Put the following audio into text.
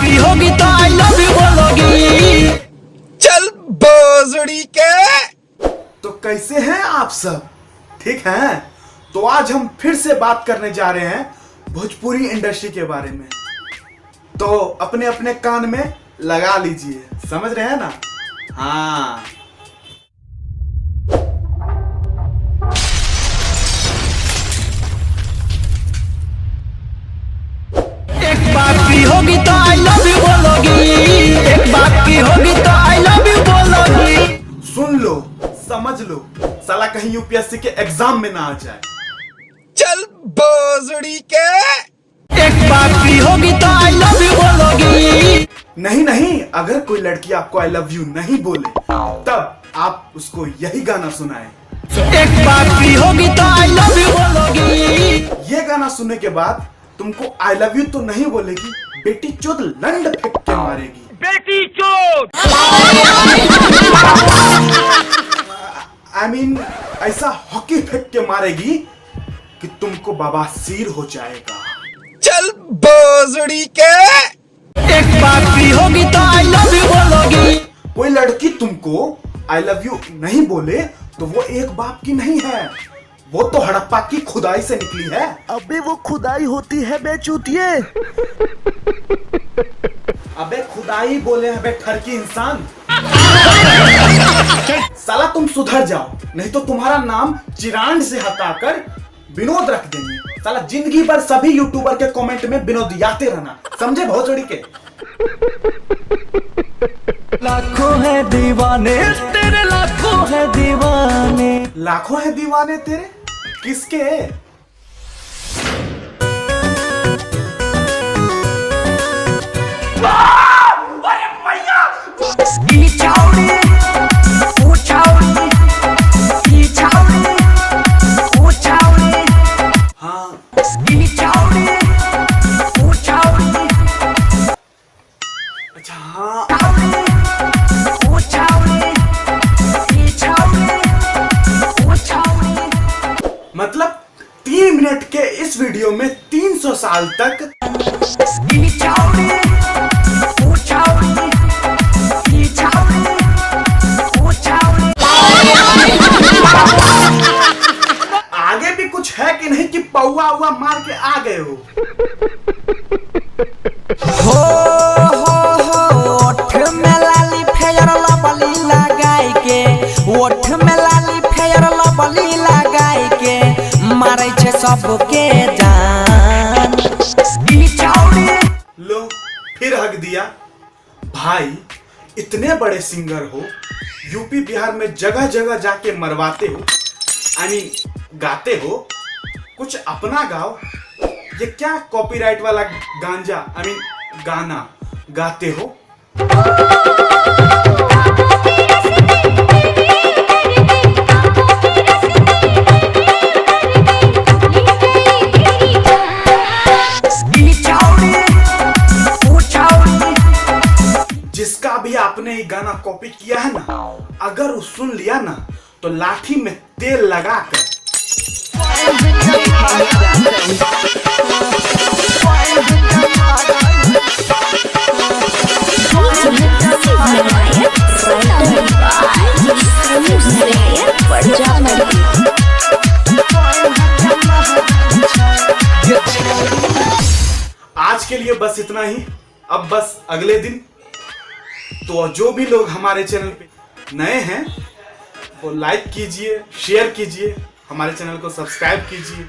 की होगी तो आई लव यू बोलोगी। चल भोसड़ी के। तो कैसे हैं आप सब? ठीक हैं? तो आज हम फिर से बात करने जा रहे हैं भोजपुरी इंडस्ट्री के बारे में। तो अपने अपने कान में लगा लीजिए, समझ रहे हैं ना? हाँ। एक बात की होगी तो आई लव यू बोलोगी। एक बात की होगी तो आई लव यू बोलोगी। सुन लो, समझ लो, साला कहीं यूपीएससी के एग्जाम में ना आ जाए। चल भोसड़ी के। एक बात की होगी तो आई लव यू बोलोगी। नहीं नहीं, अगर कोई लड़की आपको आई लव यू नहीं बोले तब आप उसको यही गाना सुनाएं। एक बात की होगी तो आई लव यू बोलोगी। ये गाना सुनने के बाद तुमको आई लव यू तो नहीं बोलेगी, बेटी चोद लंड फेंक के मारेगी। बेटी चोद। आई मीन ऐसा हॉकी फेंक के मारेगी कि तुमको बवासीर हो जाएगा। चल भोसड़ी के। एक बात की होगी तो आई लव यू बोलोगी। कोई लड़की तुमको आई लव यू नहीं बोले तो वो एक बाप की नहीं है, वो तो हड़प्पा की खुदाई से निकली है। अबे वो खुदाई होती है बेचूतिए। अबे खुदाई बोले हैं बे ठरकी इंसान। साला तुम सुधर जाओ, नहीं तो तुम्हारा नाम चिरांड से हटाकर विनोद रख देंगे। साला जिंदगी भर सभी यूट्यूबर के कमेंट में विनोद याते रहना, समझे भोसड़ी के? लाखों है दीवाने तेरे, लाखों है दीवाने। लाखों है दीवाने तेरे, किसके? अच्छा हाँ, मतलब 3 मिनट के इस वीडियो में 300 साल तक आगे भी कुछ है कि नहीं कि पौवा हुआ मार के आ गए हो? ओठ में लाली फेयर लबली लगाई के, ओठ में लाली फेयर लबली लगाई के मारे छे सबके जान। लो फिर हक दिया। भाई इतने बड़े सिंगर हो, यूपी बिहार में जगह जगह जाके मरवाते हो, आई मीन गाते हो, कुछ अपना गाओ। ये क्या कॉपीराइट वाला गांजा आई मीन गाना गाते हो? जिसका भी आपने ये गाना कॉपी किया है ना, अगर वो सुन लिया ना तो लाठी में तेल लगाकर आज के लिए बस इतना ही। अब बस अगले दिन। तो जो भी लोग हमारे चैनल पे नए हैं वो लाइक कीजिए, शेयर कीजिए, हमारे चैनल को सब्सक्राइब कीजिए।